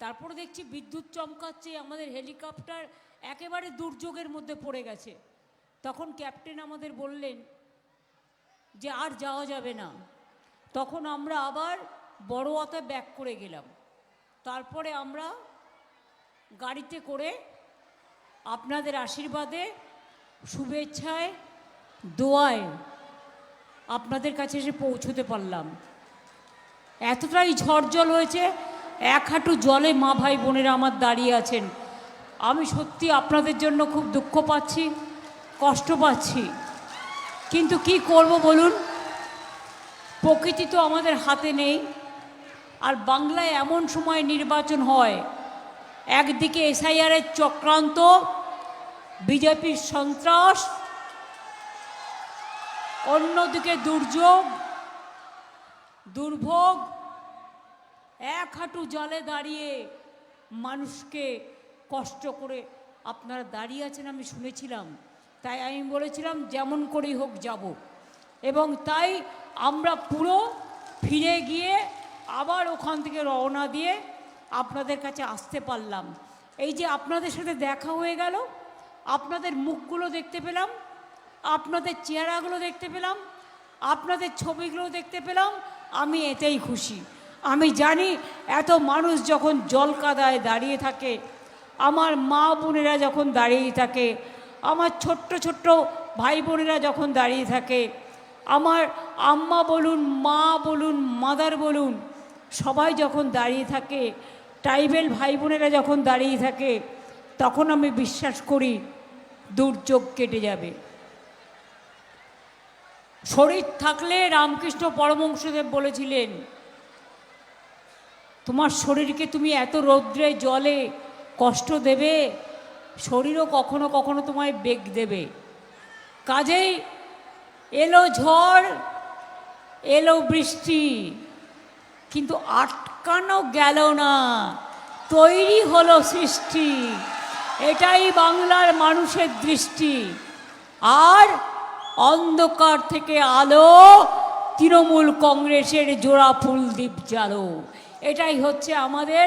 তারপর দেখছি বিদ্যুৎ চমকাচ্ছে, আমাদের হেলিকপ্টার একেবারে দুর্যোগের মধ্যে পড়ে গেছে। তখন ক্যাপ্টেন আমাদের বললেন যে আর যাওয়া যাবে না। তখন আমরা আবার বড়োয়াতে ব্যাক করে গেলাম। তারপরে আমরা গাড়িতে করে আপনাদের আশীর্বাদে, শুভেচ্ছায়, দোয়ায় আপনাদের কাছে এসে পৌঁছতে পারলাম। এতটাই ঝড় জল হয়েছে, এক হাঁটু জলে মা ভাই বোনেরা আমার দাঁড়িয়ে আছেন। আমি সত্যি আপনাদের জন্য খুব দুঃখ পাচ্ছি, কষ্ট পাচ্ছি, কিন্তু কি করব বলুন, প্রকৃতি তো আমাদের হাতে নেই। আর বাংলায় এমন সময় নির্বাচন হয়, একদিকে এসআইআরের চক্রান্ত, বিজেপির সন্ত্রাস, অন্যদিকে দুর্যোগ, দুর্ভোগ। এক হাঁটু জলে দাঁড়িয়ে মানুষকে কষ্ট করে আপনারা দাঁড়িয়ে আছেন, আমি শুনেছিলাম। তাই আমি বলেছিলাম যেমন করেই হোক যাব, এবং তাই আমরা পুরো ফিরে গিয়ে আবার ওখান থেকে রওনা দিয়ে আপনাদের কাছে আসতে পারলাম। এই যে আপনাদের সাথে দেখা হয়ে গেল, আপনাদের মুখগুলো দেখতে পেলাম, আপনাদের চেহারাগুলো দেখতে পেলাম, আপনাদের ছবিগুলো দেখতে পেলাম, আমি এতেই খুশি। আমি জানি এত মানুষ যখন জল কাদায় দাঁড়িয়ে থাকে, আমার মা বোনেরা যখন দাঁড়িয়ে থাকে, আমার ছোট্ট ছোট্ট ভাই বোনেরা যখন দাঁড়িয়ে থাকে, আমার আম্মা বলুন, মা বলুন, মাদার বলুন, সবাই যখন দাঁড়িয়ে থাকে, ট্রাইবেল ভাই বোনেরা যখন দাঁড়িয়ে থাকে, তখন আমি বিশ্বাস করি দুর্যোগ কেটে যাবে। শরীর থাকলে, রামকৃষ্ণ পরমহংসদেব বলেছিলেন, তোমার শরীরকে তুমি এত রৌদ্রে জলে কষ্ট দেবে, শরীরও কখনো কখনো তোমায় বেগ দেবে। কাজেই এলো ঝড়, এলো বৃষ্টি, কিন্তু আটকানো গেল না, তৈরি হলো সৃষ্টি। এটাই বাংলার মানুষের দৃষ্টি। আর অন্ধকার থেকে আলো, তৃণমূল কংগ্রেসের জোড়া ফুলদ্বীপ জালো। এটাই হচ্ছে আমাদের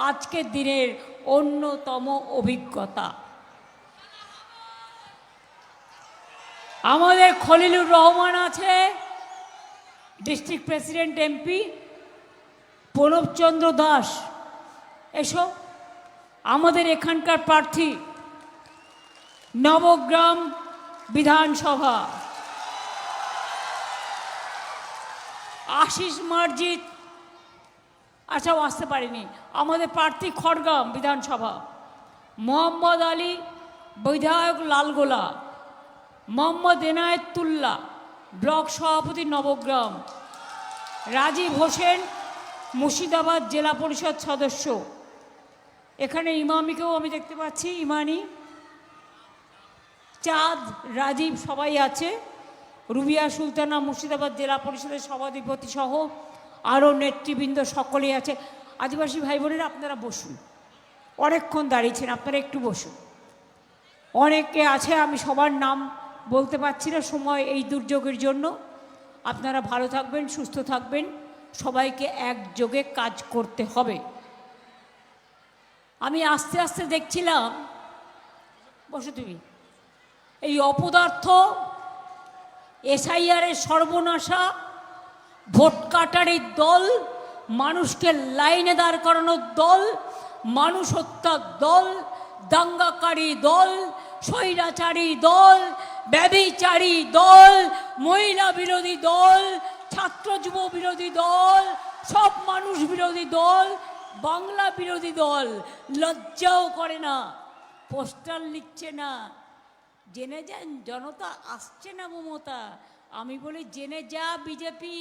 আজকের দিনের অন্যতম অভিজ্ঞতা। আমাদের খলিলুর রহমান আছে, ডিস্ট্রিক্ট প্রেসিডেন্ট এমপি। প্রণবচন্দ্র দাস, এসো। আমাদের এখানকার প্রার্থী, নবগ্রাম বিধানসভা। আশিস মার্জিত, আচ্ছা আসতে পারেনি। আমাদের প্রার্থী খড়গ্রাম বিধানসভা। মোহাম্মদ আলী, বিধায়ক লালগোলা। মোহাম্মদ এনায়েতুল্লাহ, ব্লক সভাপতি নবগ্রাম। রাজীব হোসেন, মুর্শিদাবাদ জেলা পরিষদ সদস্য। এখানে ইমামিকেও আমি দেখতে পাচ্ছি, ইমানি, চাঁদ, রাজীব সবাই আছে। রুবিয়া সুলতানা, মুর্শিদাবাদ জেলা পরিষদের সভাধিপতি সহ আরও নেতৃবৃন্দ সকলেই আছে। আদিবাসী ভাই বোনেরা আপনারা বসুন, অনেকক্ষণ দাঁড়িয়েছেন, আপনারা একটু বসুন। অনেকে আছে, আমি সবার নাম বলতে পারছি না সময় এই দুর্যোগের জন্য। আপনারা ভালো থাকবেন, সুস্থ থাকবেন, সবাইকে একযোগে কাজ করতে হবে। আমি আস্তে আস্তে দেখছিলাম, বসো তুমি, এই অপদার্থ, এসআইআরের সর্বনাশা, ভোট কাটারির দল, মানুষকে লাইনে দাঁড় করানোর দল, মানুষ হত্যার দল, দাঙ্গাকারী দল, স্বৈরাচারী দল, ব্যভিচারী দল, মহিলা বিরোধী দল, ছাত্র যুব বিরোধী দল, সব মানুষ বিরোধী দল, বাংলা বিরোধী দল। লজ্জাও করে না, পোস্টার লিখছে না। জেনে যান, জনতা আসছে না মমতা। আমি বলি জেনে যা বিজেপি,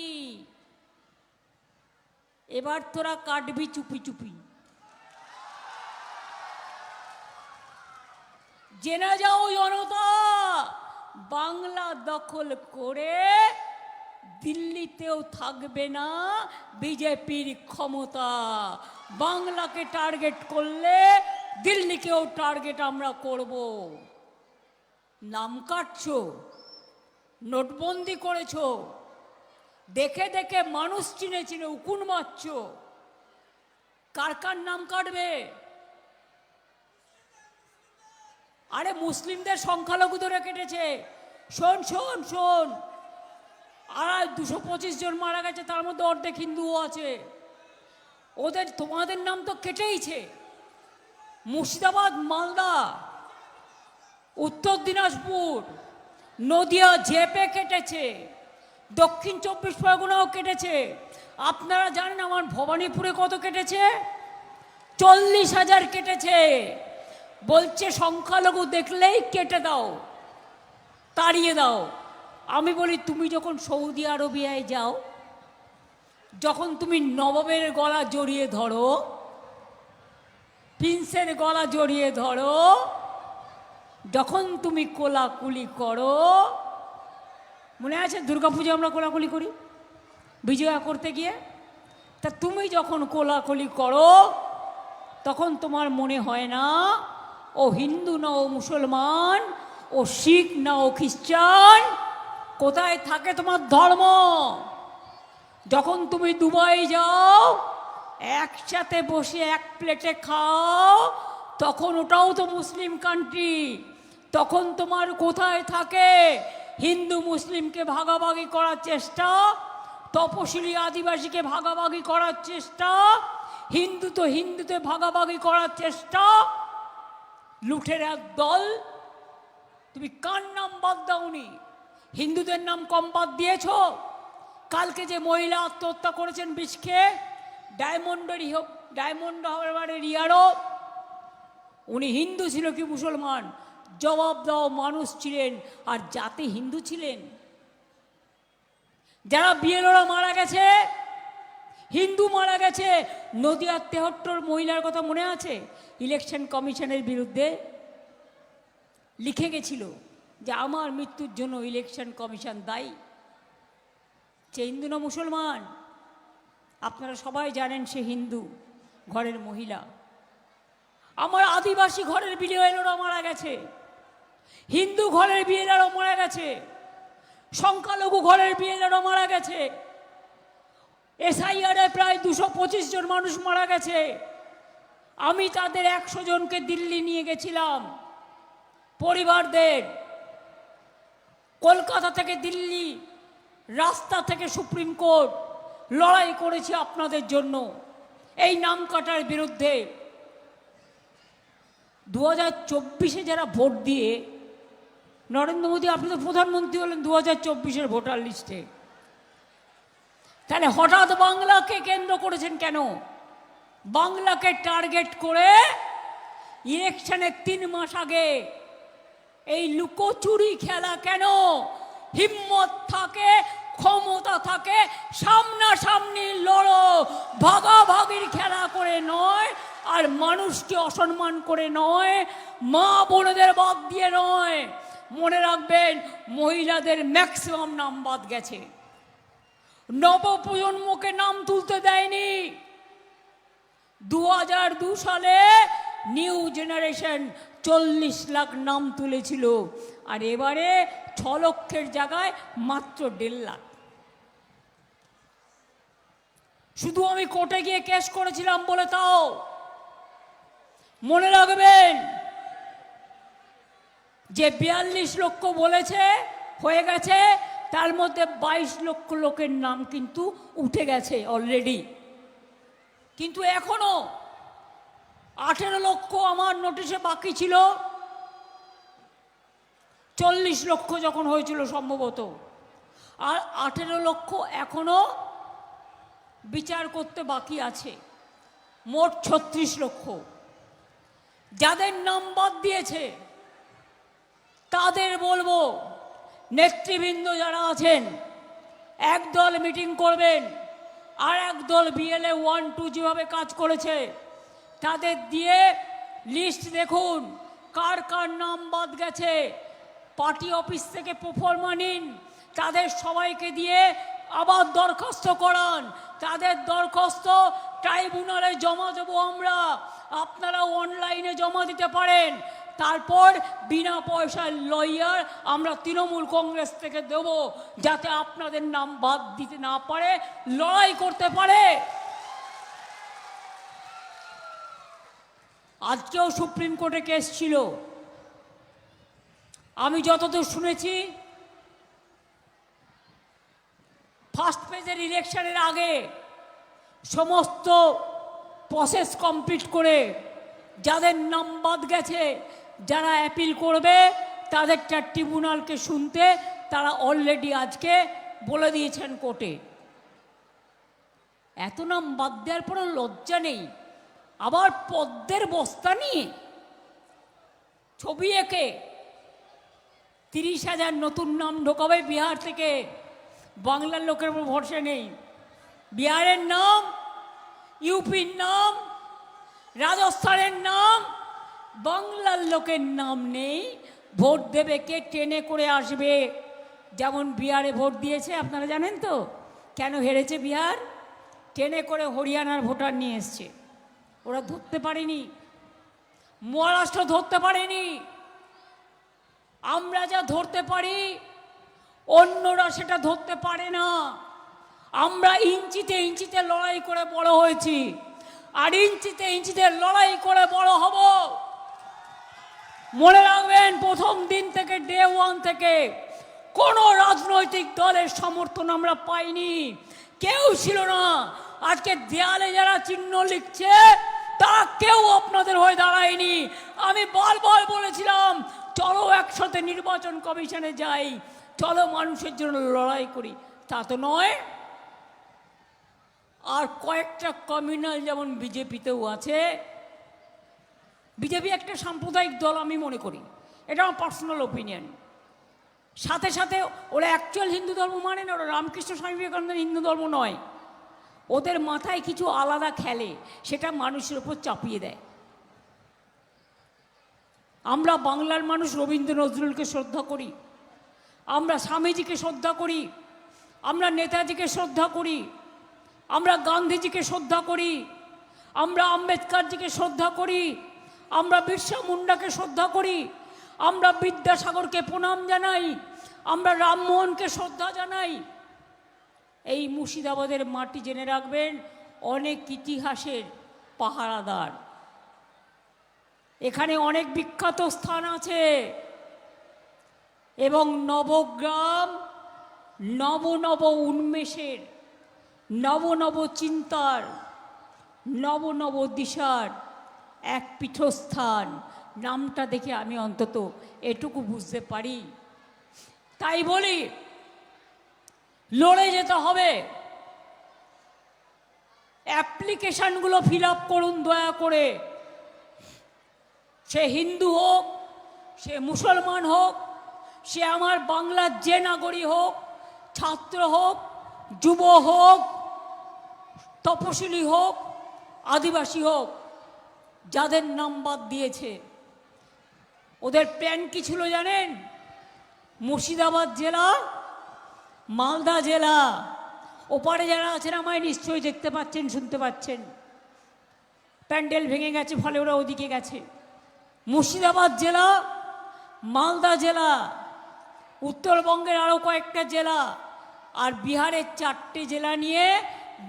এবার তোরা কাটবি চুপি চুপি। জেনে যাও জনতা, বাংলা দখল করে দিল্লিতেও থাকবে না বিজেপির ক্ষমতা। বাংলাকে টার্গেট করলে দিল্লিকেও টার্গেট আমরা করব। নাম কাটছো, নোটবন্দি করেছো, দেখে দেখে মানুষ চিনে চিনে উকুন মারছো। কার কার নাম কাটবে? আরে মুসলিমদের সংখ্যালঘু ধরে কেটেছে। শোন শোন শোন, আর 225 জন মারা গেছে, তার মধ্যে অর্ধেক হিন্দুও আছে। ওদের তোমাদের নাম তো কেটেইছে। মুর্শিদাবাদ, মালদা, উত্তর দিনাজপুর, নদিয়া, জেপে কেটেছে, দক্ষিণ 24 পরগনাও কেটেছে। আপনারা জানেন আমার ভবানীপুরে কত কেটেছে? 40,000 কেটেছে। বলছে সংখ্যালঘু দেখলেই কেটে দাও, তাড়িয়ে দাও। আমি বলি তুমি যখন সৌদি আরবিয়ায় যাও, যখন তুমি নবাবের গলা জড়িয়ে ধরো, প্রিন্সের গলা জড়িয়ে ধরো, যখন তুমি কোলাকুলি করো, মনে আছে দুর্গাপুজো আমরা কোলাকুলি করি বিজয়া করতে গিয়ে? তা তুমি যখন কোলাকুলি করো তখন তোমার মনে হয় না ও হিন্দু না ও মুসলমান, ও শিখ না ও খ্রিস্টান? কোথায় থাকে তোমার ধর্ম? যখন তুমি দুবাই যাও, একসাথে বসে এক প্লেটে খাও, তখন ওটাও তো মুসলিম কান্ট্রি। তখন তোমার কোথায় থাকে হিন্দু মুসলিমকে ভাগাভাগি করার চেষ্টা, তপশিলি আদিবাসীকে ভাগাভাগি করার চেষ্টা, হিন্দু তো হিন্দুতে ভাগাভাগি করার চেষ্টা? লুঠের এক দল। তুমি কার নাম বাদ দাওনি? হিন্দুদের নাম কম বাদ দিয়েছ? কালকে যে মহিলা আত্মহত্যা করেছেন বিষ খেয়ে, ডায়মন্ড হারবারের রিয়ারও, উনি হিন্দু ছিল কি মুসলমান? জবাব দাও। মানুষ ছিলেন আর জাতি হিন্দু ছিলেন। যারা বিএলওরা মারা গেছে, হিন্দু মারা গেছে। নদিয়ার 73 মহিলার কথা মনে আছে? ইলেকশন কমিশনের বিরুদ্ধে লিখে গেছিল যে আমার মৃত্যুর জন্য ইলেকশন কমিশন দায়ী। সে হিন্দু না মুসলমান? আপনারা সবাই জানেন সে হিন্দু ঘরের মহিলা। আমার আদিবাসী ঘরের বিএলওরা মারা গেছে, হিন্দু ঘরের বিএলওরা মারা গেছে, সংখ্যালঘু ঘরের বিএলওরা মারা গেছে। এসআইআরে প্রায় 225 জন মানুষ মারা গেছে। আমি তাদের 100 জনকে দিল্লি নিয়ে গেছিলাম, পরিবারদের। কলকাতা থেকে দিল্লি, রাস্তা থেকে সুপ্রিম কোর্ট, লড়াই করেছি আপনাদের জন্য এই নাম কাটার বিরুদ্ধে। 2024-এ যারা ভোট দিয়ে, নরেন্দ্র মোদী আপনি তো প্রধানমন্ত্রী হলেন 2024-এর ভোটার লিস্টে, তাহলে হঠাৎ বাংলাকে কেন্দ্র করেছেন কেন? বাংলাকে টার্গেট করে ইলেকশনের 3 মাস আগে এই লুকোচুরি খেলা কেন? হিম্মত থাকে, ক্ষমতা থাকে, সামনাসামনি লড়ো, ভাগাভাগির খেলা করে নয়, আর মানুষকে অসম্মান করে নয়, মা বোনেদের বাদ দিয়ে নয়। মনে রাখবেন, মহিলাদের ম্যাক্সিমাম নাম বাদ গেছে, নবপ্রজন্মকে নাম তুলতে দেয়নি। 2002 সালে নিউ জেনারেশন 40 লাখ নাম তুলেছিল, আর এবারে 6 লক্ষের জায়গায় মাত্র 1.5 লাখ। শুধু আমি কোর্টে গিয়ে কেস করেছিলাম বলে তাও। মনে রাখবেন যে 42 লক্ষ বলেছে হয়ে গেছে, তার মধ্যে 22 লক্ষ লোকের নাম কিন্তু উঠে গেছে অলরেডি। কিন্তু এখনো 18 লক্ষ আমার নোটিশে বাকি ছিল। 40 লক্ষ যখন হয়েছিল সম্ভবত, আর 18 লক্ষ এখনো বিচার করতে বাকি আছে। মোট 36 লক্ষ। যাদের নাম বাদ দিয়েছে তাদের বলবো, নেতৃবৃন্দ যারা আছেন, একদল মিটিং করবেন, আর একদল বিএলএ 1-2 যেভাবে কাজ করেছে তাদের দিয়ে লিস্ট দেখুন কার কার নাম বাদ গেছে। পার্টি অফিস থেকে প্রফর্মা নিন, তাদের সবাইকে দিয়ে আবার দরখাস্ত করান। তাদের দরখাস্ত ট্রাইব্যুনালে জমা দেবো আমরা, আপনারা অনলাইনে জমা দিতে পারেন। তারপর বিনা পয়সার লয়ার আমরা তৃণমূল কংগ্রেস থেকে দেব, যাতে আপনাদের নাম বাদ দিতে না পারে, লড়াই করতে পারে। আজকেও সুপ্রিম কোর্টে কেস ছিল। আমি যতদূর শুনেছি, ফার্স্ট পেজের ইলেকশনের আগে সমস্ত প্রসেস কমপ্লিট করে যাদের নাম বাদ গেছে, যারা অ্যাপিল করবে তাদেরটা ট্রিব্যুনালকে শুনতে তারা অলরেডি আজকে বলে দিয়েছেন কোর্টে। এত নাম বাদ দেওয়ার পরও লজ্জা নেই, আবার পদ্মের বস্তা নিয়ে ছবি এঁকে 30,000 নতুন নাম ঢোকাবে বিহার থেকে। বাংলার লোকের উপর ভরসা নেই। বিহারের নাম, ইউপির নাম, রাজস্থানের নাম, বাংলার লোকের নাম নেই। ভোট দেবে কে? ট্রেনে করে আসবে। যেমন বিহারে ভোট দিয়েছে, আপনারা জানেন তো কেন হেরেছে বিহার? ট্রেনে করে হরিয়ানার ভোটার নিয়ে এসছে। ওরা ধরতে পারেনি, মহারাষ্ট্র ধরতে পারেনি। আমরা যা ধরতে পারি অন্যরা সেটা ধরতে পারে না। আমরা ইঞ্চিতে ইঞ্চিতে লড়াই করে বড় হয়েছি, আর ইঞ্চিতে ইঞ্চিতে লড়াই করে বড় হব। মনে রাখবেন, প্রথম দিন থেকে, ডে 1 থেকে কোনো রাজনৈতিক দলের সমর্থন আমরা পাইনি, কেউ ছিল না। আজকে দেয়ালে যারা চিহ্ন লিখছে তারা কেউ আপনাদের হয়ে দাঁড়ায়নি। আমি বারবার বলেছিলাম, চলো একসাথে নির্বাচন কমিশনে যাই, চলো মানুষের জন্য লড়াই করি। তা তো নয়। আর কয়েকটা কমিউনাল যেমন বিজেপিতেও আছে। বিজেপি একটা সাম্প্রদায়িক দল আমি মনে করি, এটা আমার পার্সোনাল ওপিনিয়ন। সাথে সাথে ওরা অ্যাকচুয়াল হিন্দু ধর্ম মানে না, ওরা রামকৃষ্ণ স্বামী বিবেকানন্দের হিন্দু ধর্ম নয়। ওদের মাথায় কিছু আলাদা খেলে, সেটা মানুষের উপর চাপিয়ে দেয়। আমরা বাংলার মানুষ রবীন্দ্র নজরুলকে শ্রদ্ধা করি, আমরা স্বামীজিকে শ্রদ্ধা করি, আমরা নেতাজিকে শ্রদ্ধা করি, আমরা গান্ধীজিকে শ্রদ্ধা করি, আমরা আম্বেদকরজিকে শ্রদ্ধা করি, আমরা বিরসা মুন্ডাকে শ্রদ্ধা করি, আমরা বিদ্যাসাগরকে প্রণাম জানাই, আমরা রামমোহনকে শ্রদ্ধা জানাই। এই মুর্শিদাবাদের মাটি জেনে রাখবেন অনেক ইতিহাসের পাহারাদার। এখানে অনেক বিখ্যাত স্থান আছে এবং নবগ্রাম নব নব উন্মেষের, নব নব চিন্তার, নব নব দিশার এক পীঠস্থান। নামটা দেখে আমি অন্তত এটুকু বুঝতে পারি। তাই বলি, লড়ে যেতে হবে। অ্যাপ্লিকেশনগুলো ফিল আপ করুন দয়া করে। সে হিন্দু হোক, সে মুসলমান হোক, সে আমার বাংলার যে নাগরিক হোক, ছাত্র হোক, যুব হোক, তপশিলি হোক, আদিবাসী হোক, যাদের নাম বাদ দিয়েছে ওদের প্ল্যান কি ছিল জানেন? মুর্শিদাবাদ জেলা, মালদা জেলা, ওপারে যারা আছেন আমায় নিশ্চয়ই দেখতে পাচ্ছেন, শুনতে পাচ্ছেন। প্যান্ডেল ভেঙে গেছে, ফলে ওরা ওদিকে গেছে। মুর্শিদাবাদ জেলা, মালদা জেলা, উত্তরবঙ্গের আরও কয়েকটা জেলা, আর বিহারের 4টে জেলা নিয়ে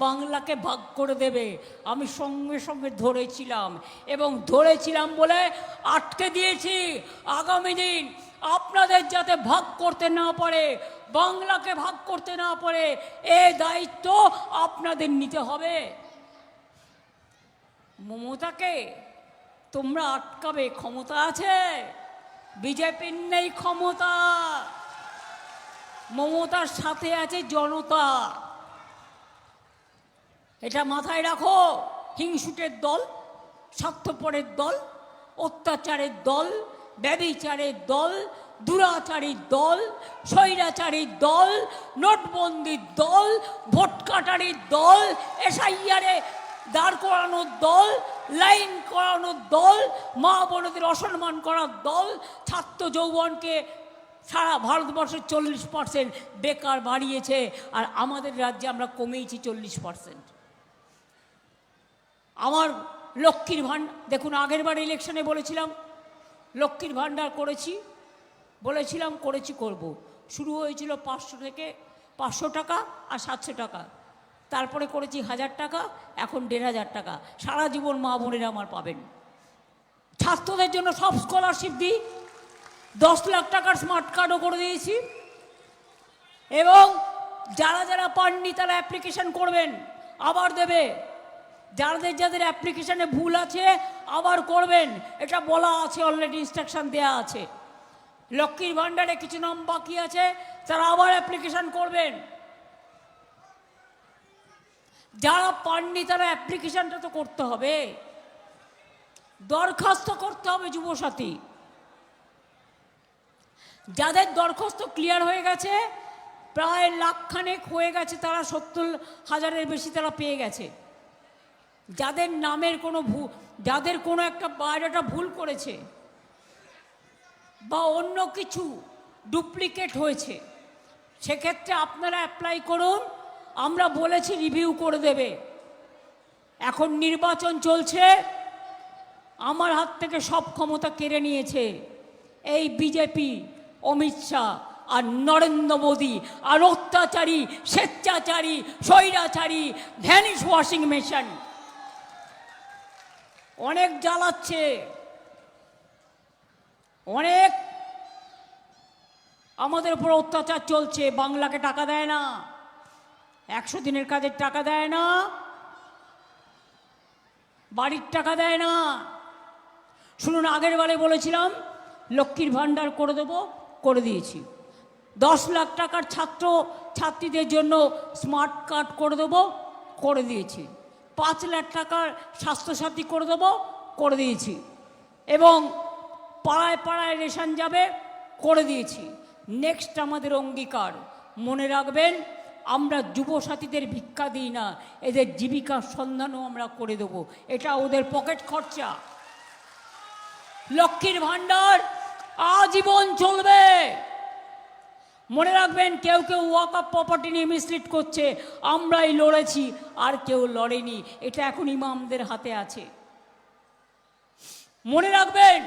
বাংলাকে ভাগ করে দেবে। আমি সঙ্গে সঙ্গে ধরেছিলাম, এবং ধরেছিলাম বলে আটকে দিয়েছি। আগামী দিন আপনাদের যাতে ভাগ করতে না পারে, বাংলাকে ভাগ করতে না পারে, এই দায়িত্ব আপনাদের নিতে হবে। মমতাকে তোমরা আটকাবে ক্ষমতা আছে? বিজেপির নেই ক্ষমতা, মমতার সাথে আছে জনতা। এটা মাথায় রাখো। হিংসুটের দল, স্বার্থপরের দল, অত্যাচারের দল, ব্যভিচারের দল, দুরাচারীর দল, স্বৈরাচারীর দল, নোটবন্দির দল, ভোট কাটারির দল, এসআইআরে দাঁড় করানোর দল, লাইন করানোর দল, মা বোনদের অসম্মান করার দল, ছাত্র যৌবনকে সারা ভারতবর্ষের 40% বেকার বাড়িয়েছে, আর আমাদের রাজ্যে আমরা কমিয়েছি 40%। আমার লক্ষ্মীর ভাণ্ডার দেখুন, আগের বার ইলেকশনে বলেছিলাম লক্ষ্মীর ভাণ্ডার করেছি, বলেছিলাম করেছি, করব। শুরু হয়েছিল 500 টাকা আর 700 টাকা, তারপরে করেছি 1000 টাকা, এখন 1500 টাকা। সারা জীবন মা বোনেরা আমার পাবেন। ছাত্রদের জন্য সব স্কলারশিপ দিই, 10 লাখ টাকার স্মার্ট কার্ডও করে দিয়েছি। এবং যারা যারা পাননি তারা অ্যাপ্লিকেশন করবেন, আবার দেবে। যাদের যাদের অ্যাপ্লিকেশনে ভুল আছে আবার করবেন, এটা বলা আছে, অলরেডি ইনস্ট্রাকশন দেওয়া আছে। লক্ষ্মীর ভাণ্ডারে কিছু নাম বাকি আছে, তারা আবার অ্যাপ্লিকেশন করবেন। যারা পাননি তারা অ্যাপ্লিকেশনটা তো করতে হবে, দরখাস্ত করতে হবে যুবসাথী। যাদের দরখাস্ত ক্লিয়ার হয়ে গেছে, প্রায় লাখখানেক হয়ে গেছে, তারা 70,000-এর বেশি তারা পেয়ে গেছে। যাদের নামের কোনো যাদের কোনো একটা বায়োডাটা ভুল করেছে বা অন্য কিছু ডুপ্লিকেট হয়েছে, সেক্ষেত্রে আপনারা অ্যাপ্লাই করুন, আমরা বলেছি রিভিউ করে দেবে। এখন নির্বাচন চলছে, আমার হাত থেকে সব ক্ষমতা কেড়ে নিয়েছে এই বিজেপি, অমিত শাহ আর নরেন্দ্র মোদী আর অত্যাচারী, স্বেচ্ছাচারী, স্বৈরাচারী, ভ্যানিশ ওয়াশিং মেশিন। অনেক জ্বালাচ্ছে, অনেক আমাদের উপর অত্যাচার চলছে। বাংলাকে টাকা দেয় না, 100 দিনের কাজের টাকা দেয় না, বাড়ির টাকা দেয় না। শুনুন, আগের বারে বলেছিলাম লক্ষ্মীর ভাণ্ডার করে দেবো, করে দিয়েছি। 10 লাখ টাকার ছাত্রীদের জন্য স্মার্ট কার্ড করে দেবো, করে দিয়েছি। 5 লাখ টাকার স্বাস্থ্যসাথী করে দেবো, করে দিয়েছি। এবং পাড়ায় পাড়ায় রেশন যাবে, করে দিয়েছি। নেক্সট আমাদের অঙ্গীকার, মনে রাখবেন, আমরা যুবসাথীদের ভিক্ষা দিই না, এদের জীবিকার সন্ধানও আমরা করে দেবো। এটা ওদের পকেট খরচা। লক্ষ্মীর ভাণ্ডার আজীবন চলবে। মনে রাখবেন, কেউ কেউ ওয়াকআপ প্রপার্টি নিয়ে মিসলিড করছে, আমরাই লড়েছি আর কেউ লড়েনি, এটা এখন ইমামদের হাতে আছে। মনে রাখবেন,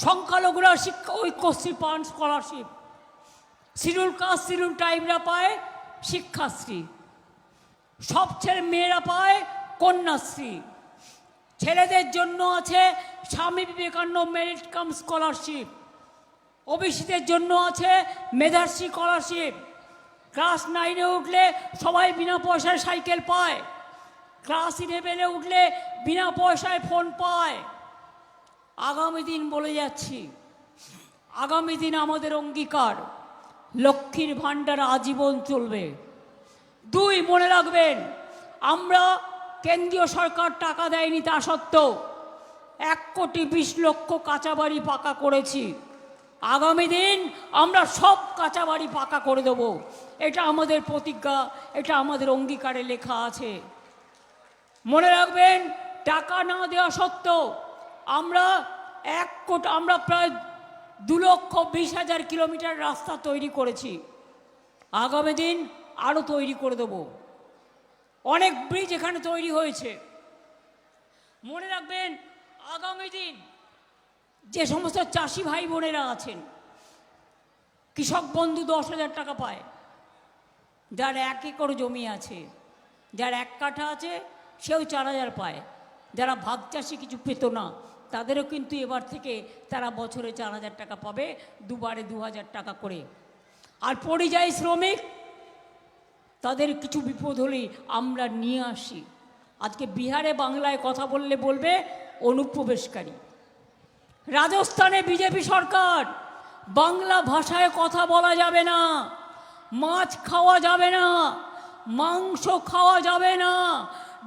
সংখ্যালঘুরা শিক্ষা ঐক্যশ্রী পান স্কলারশিপ, শিডিউল কাস্ট শিডিউল ট্রাইবরা পায় শিক্ষাশ্রী, সব ছেলে মেয়েরা পায় কন্যাশ্রী। ছেলেদের জন্য আছে Swami Vivekananda merit cum scholarship, ওবিসিদের জন্য আছে মেধাশ্রী স্কলারশিপ। ক্লাস 9-এ উঠলে সবাই বিনা পয়সায় সাইকেল পায়, ক্লাস 11-এ উঠলে বিনা পয়সায় ফোন পায়। আগামী দিন বলে যাচ্ছি, আগামী দিন আমাদের অঙ্গীকার, লক্ষ্মীর ভাণ্ডার আজীবন চলবে। 2, মনে রাখবেন, আমরা কেন্দ্রীয় সরকার টাকা দেয়নি তা সত্ত্বেও 1,20,00,000 কাঁচা বাড়ি পাকা করেছি। আগামী দিন আমরা সব কাঁচা বাড়ি পাকা করে দেব, এটা আমাদের প্রতিজ্ঞা, এটা আমাদের অঙ্গীকারে লেখা আছে। মনে রাখবেন, টাকা না দেওয়া সত্ত্বেও আমরা আমরা প্রায় 2,20,000 কিলোমিটার রাস্তা তৈরি করেছি। আগামী দিন আরও তৈরি করে দেব। অনেক ব্রিজ এখানে তৈরি হয়েছে। মনে রাখবেন, আগামী দিন যে সমস্ত চাষি ভাই বোনেরা আছেন, কৃষক বন্ধু 10,000 টাকা পায়, যার 1 একর জমি আছে, যার 1 কাঠা আছে সেও 4,000 পায়। যারা ভাগ চাষি কিছু পেত না, তাদেরও কিন্তু এবার থেকে তারা বছরে 4,000 টাকা পাবে, দুবারে 2,000 টাকা করে। আর পরিযায়ী শ্রমিক, তাদের কিছু বিপদ হলেই আমরা নিয়ে আসি। আজকে বিহারে বাংলায় কথা বললে বলবে অনুপ্রবেশকারী। রাজস্থানে বিজেপি সরকার, বাংলা ভাষায় কথা বলা যাবে না, মাছ খাওয়া যাবে না, মাংস খাওয়া যাবে না,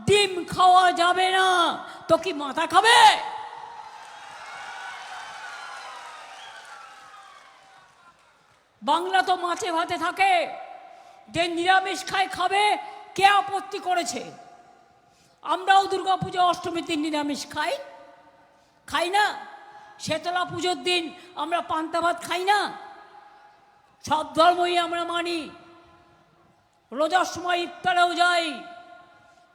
ডিম খাওয়া যাবে না। তো কি মাথা খাবে? বাংলা তো মাছে ভাতে থাকে, যে নিরামিষ খায় খাবে, কে আপত্তি করেছে? আমরাও দুর্গাপুজো অষ্টমীর দিন নিরামিষ খাই না? শেতলা পুজোর দিন আমরা পান্তা ভাত খাই না? সব ধর্মই আমরা মানি। রোজার সময় ইফতারেও যাই।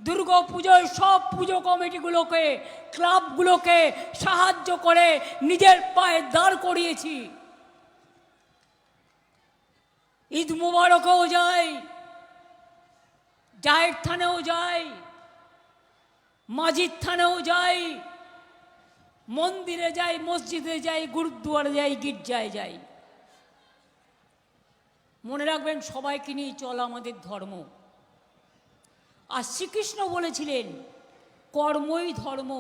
দুর্গা পুজোয় সব পুজো কমিটিগুলোকে, ক্লাবগুলোকে সাহায্য করে নিজের পায়ে দাঁড় করিয়েছি। ঈদ মুবারকেও যাই, জায়ের থানেও যাই, মাজিদ থানেও যাই, মন্দিরে যাই, মসজিদে যাই, গুরুদ্বারে যাই, গির্জায় যাই। মনে রাখবেন, সবাইকে নিয়ে চলা আমাদের ধর্ম। আর শ্রীকৃষ্ণ বলেছিলেন কর্মই ধর্ম।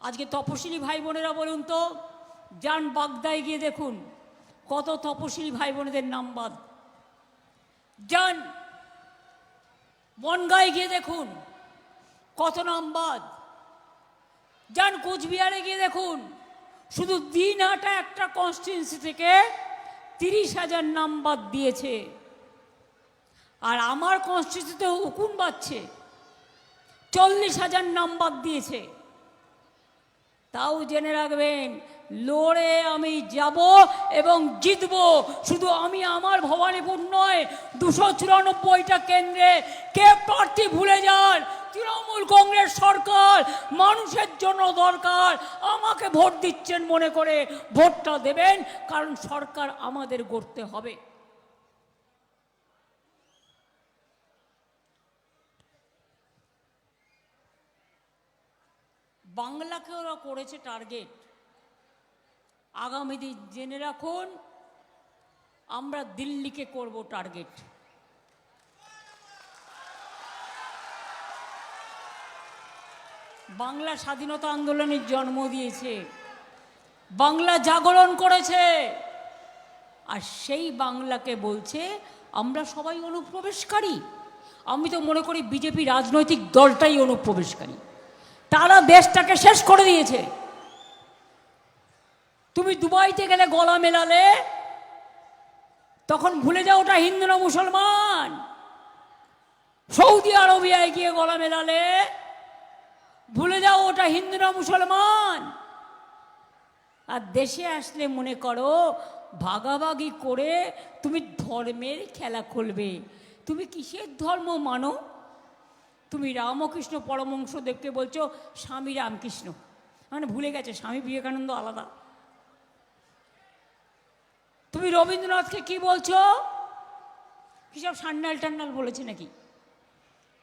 আজকে তপশিলি ভাই বোনেরা বলুন তো, যান বাগদায় গিয়ে দেখুন কত তপশিলি ভাই বোনেদের নাম বাদ। যান বনগাঁয় গিয়ে দেখুন কত নাম বাদ। যান কোচবিহারে গিয়ে দেখুন, শুধু দিনহাটা একটা কনস্টিটিউয়েন্সি থেকে 30,000 নাম বাদ দিয়েছে। আর আমার কনস্টিটিউন্সিতে উকুন বাজছে, 40,000 নাম বাদ দিয়েছে। তাও জেনে রাখবেন, লড়ে আমি যাব এবং জিতব। শুধু আমি আমার ভবানীপুর নয়, 294টা কেন্দ্রে কে প্রার্থী ভুলে যান। তৃণমূল কংগ্রেস সরকার মানুষের জন্য দরকার। আমাকে ভোট দিচ্ছেন মনে করে ভোটটা দেবেন, কারণ সরকার আমাদের গড়তে হবে। বাংলাকে ওরা করেছে টার্গেট। আগামী দিন জেনে রাখুন, আমরা দিল্লিকে করব টার্গেট। বাংলা স্বাধীনতা আন্দোলনের জন্ম দিয়েছে, বাংলা জাগরণ করেছে, আর সেই বাংলাকে বলছে আমরা সবাই অনুপ্রবেশকারী। আমি তো মনে করি বিজেপি রাজনৈতিক দলটাই অনুপ্রবেশকারী। তারা দেশটাকে শেষ করে দিয়েছে। তুমি দুবাইতে গেলে গলা মেলালে, তখন ভুলে যাও ওটা হিন্দু না মুসলমান। সৌদি আরবিয়ায় গিয়ে গলা মেলালে ভুলে যাও ওটা হিন্দু না মুসলমান। আর দেশে আসলে মনে করো ভাগাভাগি করে তুমি ধর্মের খেলা খুলবে। তুমি কিসের ধর্ম মানো? তুমি রামকৃষ্ণ পরমহংসদেবকে বলছো স্বামী রামকৃষ্ণ, মানে ভুলে গেছে স্বামী বিবেকানন্দ আলাদা। তুমি রবীন্দ্রনাথকে কি বলছো? কিসব সান্নাল টান্নাল বলেছে নাকি?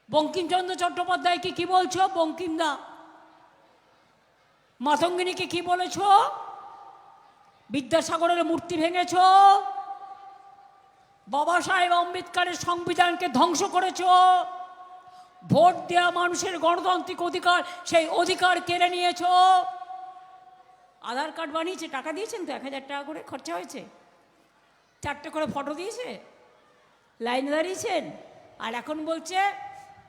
বঙ্কিমচন্দ্র চট্টোপাধ্যায়কে কি বলছো? বঙ্কিমদা। মাতঙ্গিনীকে কি বলেছ? বিদ্যাসাগরের মূর্তি ভেঙেছ, বাবা সাহেব আম্বেদকরের সংবিধানকে ধ্বংস করেছ, ভোট দেওয়া মানুষের গণতান্ত্রিক অধিকার, সেই অধিকার কেড়ে নিয়েছ। আধার কার্ড বানিয়েছে, টাকা দিয়েছেন তো, 1,000 টাকা করে খরচা হয়েছে, 4টে করে ফটো দিয়েছে, লাইনে দাঁড়িয়েছেন। আর এখন বলছে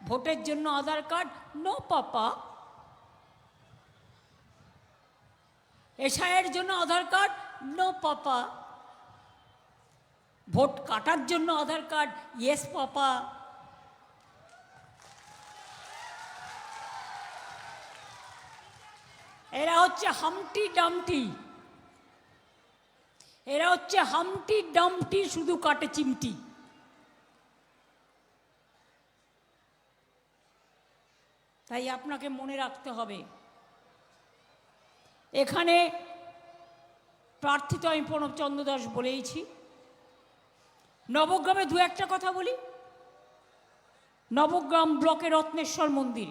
ভোটের জন্য আধার কার্ড। No papa. এসআইয়ের জন্য Aadhaar card. No papa. Vote কাটার জন্য আধার কার্ড। ইয়েস পাপা। এরা হচ্ছে হামটি ডামটি, এরা হচ্ছে হামটি ডামটি, শুধু কাটে চিমটি। তাই আপনাকে মনে রাখতে হবে, এখানে প্রার্থী তো আমি প্রণব চন্দ্র দাস বলেইছি। নবগ্রামে দু একটা কথা বলি। নবগ্রাম ব্লকে রত্নেশ্বর মন্দির,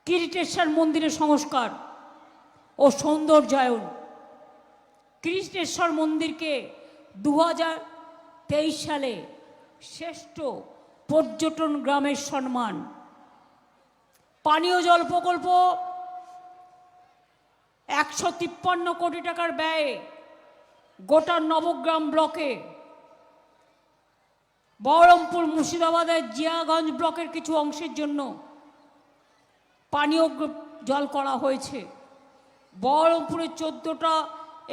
কিরিটেশ্বর মন্দিরের সংস্কার ও সৌন্দর্যায়ন। কিরিটেশ্বর মন্দিরকে 2023 সালে শ্রেষ্ঠ পর্যটন গ্রামের সম্মান। পানীয় জল প্রকল্প 153 কোটি টাকার ব্যয়ে গোটা নবগ্রাম ব্লকে, বহরমপুর মুর্শিদাবাদের জিয়াগঞ্জ ব্লকের কিছু অংশের জন্য পানীয় জল করা হয়েছে। বহরমপুরে 14টা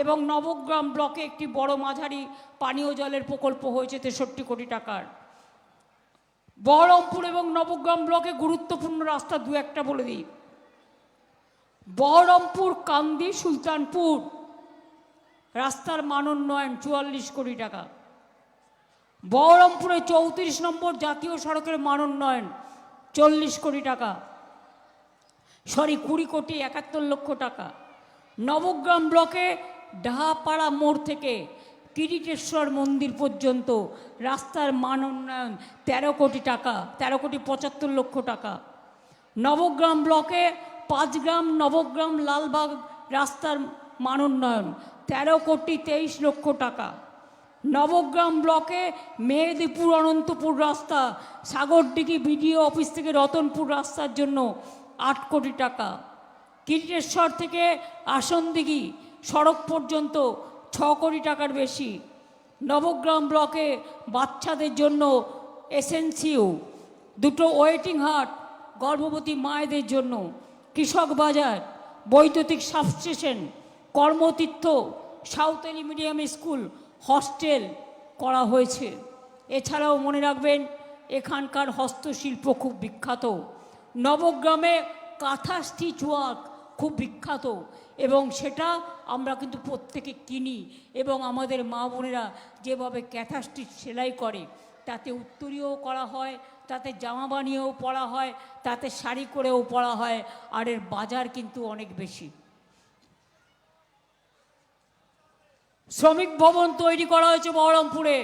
এবং নবগ্রাম ব্লকে একটি বড় মাঝারি পানীয় জলের প্রকল্প হয়েছে 63 কোটি টাকার। বহরমপুর এবং নবগ্রাম ব্লকে গুরুত্বপূর্ণ রাস্তা দু একটা বলে দিই। বহরমপুর কান্দি সুলতানপুর রাস্তার মান উন্নয়ন 44 কোটি টাকা। বহরমপুরে 34 নম্বর জাতীয় সড়কের মান উন্নয়ন 40 কোটি টাকা, 20 কোটি 71 লক্ষ টাকা। নবগ্রাম ব্লকে ডাহাপাড়া মোড় থেকে কিরিটেশ্বর মন্দির পর্যন্ত রাস্তার মান উন্নয়ন 13 কোটি টাকা, 13 কোটি 75 লক্ষ টাকা। নবগ্রাম ব্লকে পাঁচগ্রাম নবগ্রাম লালবাগ রাস্তার মানোন্নয়ন 13,23,00,000 টাকা। নবগ্রাম ব্লকে মেহেদিপুর অনন্তপুর রাস্তা, সাগরডিঘি বিডিও অফিস থেকে রতনপুর রাস্তার জন্য 8 কোটি টাকা। কিরিটেশ্বর থেকে আসনদিঘি সড়ক পর্যন্ত 6 কোটি টাকার বেশি। নবগ্রাম ব্লকে বাচ্চাদের জন্য এসএনসিইউ, 2টো ওয়েটিং হাট গর্ভবতী মায়েদের জন্য। কৃষক বাজার, বৈদ্যুতিক substation, কর্মতীর্থ, Santali medium school, hostel করা হয়েছে। এছাড়াও মনে রাখবেন এখানকার হস্তশিল্প খুব বিখ্যাত। নবগ্রামে কাঁথা স্টিচ ওয়ার্ক খুব বিখ্যাত এবং সেটা আমরা কিন্তু প্রত্যেকে কিনি এবং আমাদের মা বোনেরা যেভাবে কাঁথা স্টিচ সেলাই করে তাতে উত্তরীয়ও করা হয়, তাতে জামা বানিয়েও পরা হয়, তাতে শাড়ি করেও পরা হয়, আর এর বাজার কিন্তু অনেক বেশি। শ্রমিক ভবন তৈরি করা হয়েছে বহরমপুরে।